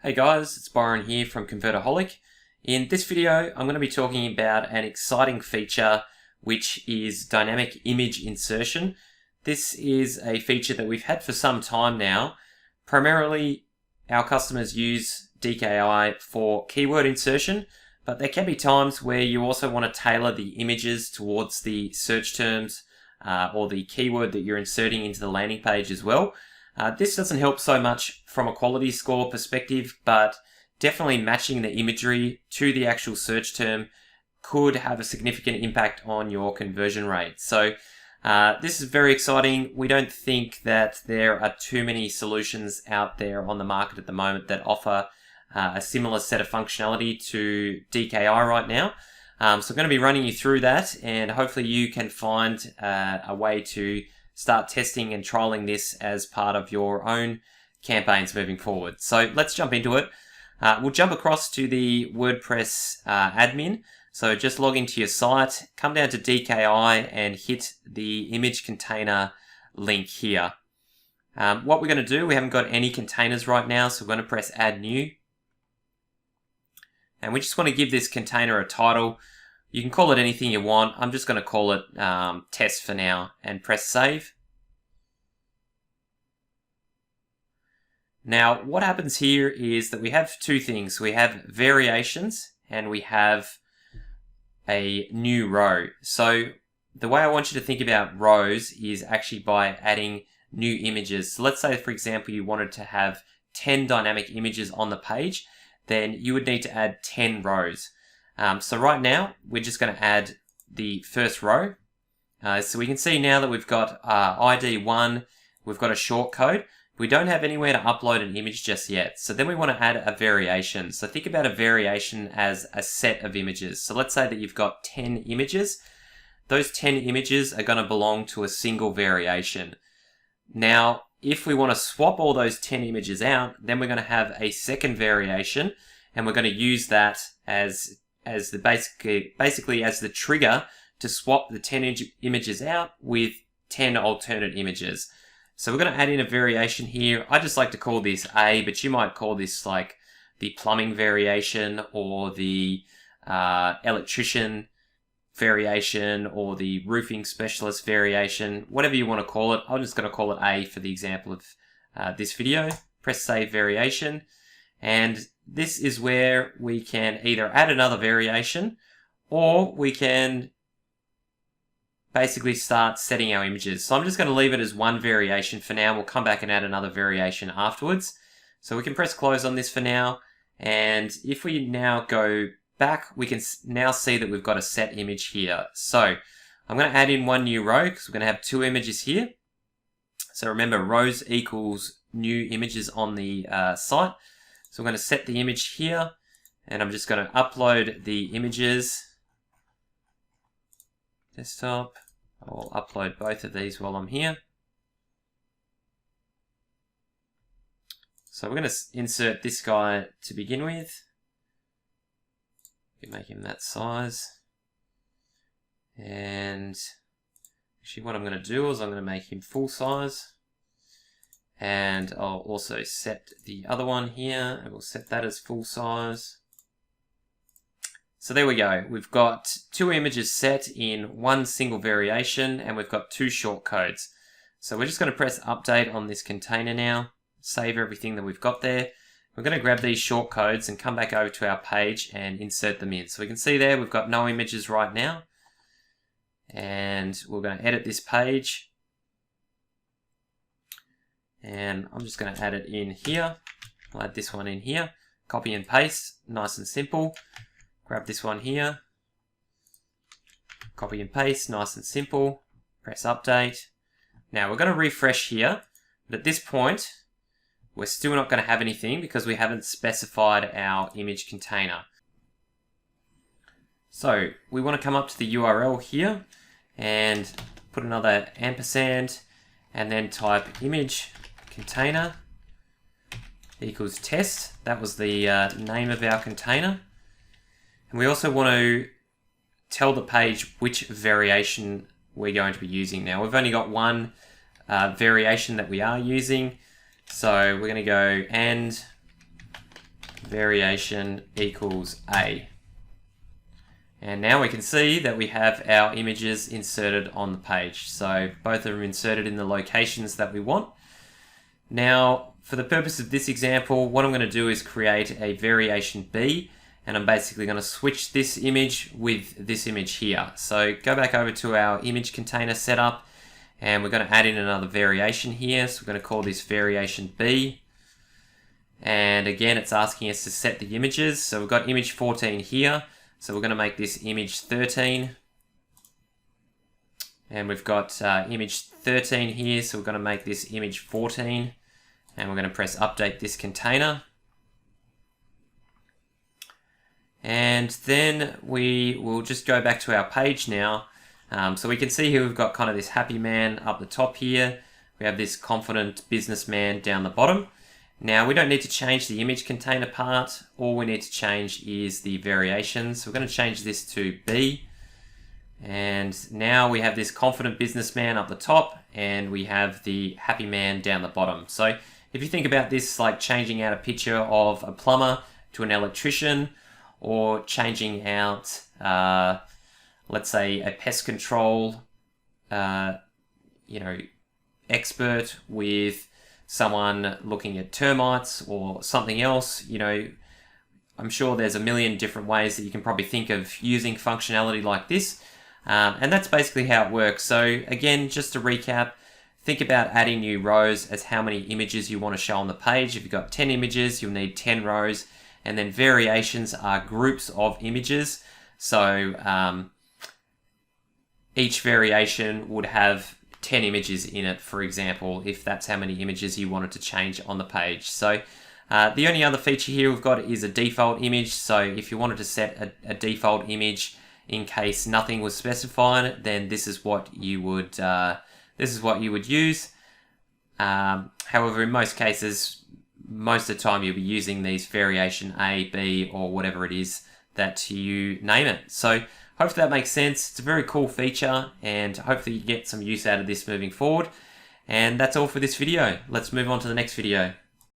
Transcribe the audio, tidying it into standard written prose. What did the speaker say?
Hey guys, it's Byron here from Convertaholic. In this video, I'm going to be talking about an exciting feature which is dynamic image insertion. This is a feature that we've had for some time now. Primarily, our customers use DKI for keyword insertion, but there can be times where you also want to tailor the images towards the search terms or the keyword that you're inserting into the landing page as well. This doesn't help so much from a quality score perspective, but definitely matching the imagery to the actual search term could have a significant impact on your conversion rate. So this is very exciting. We don't think that there are too many solutions out there on the market at the moment that offer a similar set of functionality to DKI right now. So I'm going to be running you through that, and hopefully you can find a way to start testing and trialing this as part of your own campaigns moving forward. So let's jump into it. We'll jump across to the WordPress admin. So just log into your site, come down to DKI and hit the image container link here. What we're going to do, we haven't got any containers right now, so we're going to press add new. And we just want to give this container a title. You can call it anything you want. I'm just going to call it test for now and press save. Now, what happens here is that we have two things. We have variations and we have a new row. So the way I want you to think about rows is actually by adding new images. So let's say, for example, you wanted to have 10 dynamic images on the page, then you would need to add 10 rows. So right now, we're just going to add the first row. So we can see now that we've got ID 1, we've got a short code. We don't have anywhere to upload an image just yet. So then we want to add a variation. So think about a variation as a set of images. So let's say that you've got 10 images. Those 10 images are going to belong to a single variation. Now, if we want to swap all those 10 images out, then we're going to have a second variation, and we're going to use that as basically as the trigger to swap the 10 images out with 10 alternate images. So we're going to add in a variation here. I just like to call this A, but you might call this like the plumbing variation or the electrician variation or the roofing specialist variation, whatever you want to call it. I'm just going to call it A for the example of this video. Press save variation, and this is where we can either add another variation or we can basically start setting our images. So I'm just going to leave it as one variation for now. We'll come back and add another variation afterwards. So we can press close on this for now. And if we now go back, we can now see that we've got a set image here. So I'm going to add in one new row because we're going to have two images here. So remember, rows equals new images on the site. So I'm going to set the image here, and I'm just going to upload the images. Desktop. I'll upload both of these while I'm here. So we're going to insert this guy to begin with. We can make him that size. And actually what I'm going to do is I'm going to make him full size. And I'll also set the other one here, and we'll set that as full size. So there we go. We've got two images set in one single variation, and we've got two short codes. So we're just going to press update on this container now, save everything that we've got there. We're going to grab these short codes and come back over to our page and insert them in. So we can see there we've got no images right now. And we're going to edit this page. And I'm just going to add it in here. I'll add this one in here. Copy and paste, nice and simple. Grab this one here. Copy and paste, nice and simple. Press update. Now we're going to refresh here, but at this point, we're still not going to have anything because we haven't specified our image container. So we want to come up to the URL here and put another ampersand and then type image container equals test. That was the name of our container. And we also want to tell the page which variation we're going to be using. Now we've only got one variation that we are using, so we're going to go and variation equals A. And now we can see that we have our images inserted on the page. So both of them inserted in the locations that we want. Now, for the purpose of this example, what I'm going to do is create a variation B, and I'm basically going to switch this image with this image here. So go back over to our image container setup, and we're going to add in another variation here. So we're going to call this variation B. And again, it's asking us to set the images. So we've got image 14 here. So we're going to make this image 13. And we've got image 13 here. So we're going to make this image 14. And we're going to press update this container. And then we will just go back to our page now. So we can see here we've got kind of this happy man up the top here. We have this confident businessman down the bottom. Now we don't need to change the image container part. All we need to change is the variations. So we're going to change this to B. And now we have this confident businessman up the top, and we have the happy man down the bottom. So if you think about this like changing out a picture of a plumber to an electrician, or changing out, let's say, a pest control, expert with someone looking at termites or something else, I'm sure there's a million different ways that you can probably think of using functionality like this. And that's basically how it works. So again, just to recap, think about adding new rows as how many images you want to show on the page. If you've got 10 images, you'll need 10 rows. And then variations are groups of images. So each variation would have 10 images in it, for example, if that's how many images you wanted to change on the page. So the only other feature here we've got is a default image. So if you wanted to set a default image in case nothing was specified, then this is what you would use. However, in most cases, most of the time you'll be using these variation A, B, or whatever it is that you name it. So hopefully that makes sense. It's a very cool feature, and hopefully you get some use out of this moving forward. And that's all for this video. Let's move on to the next video.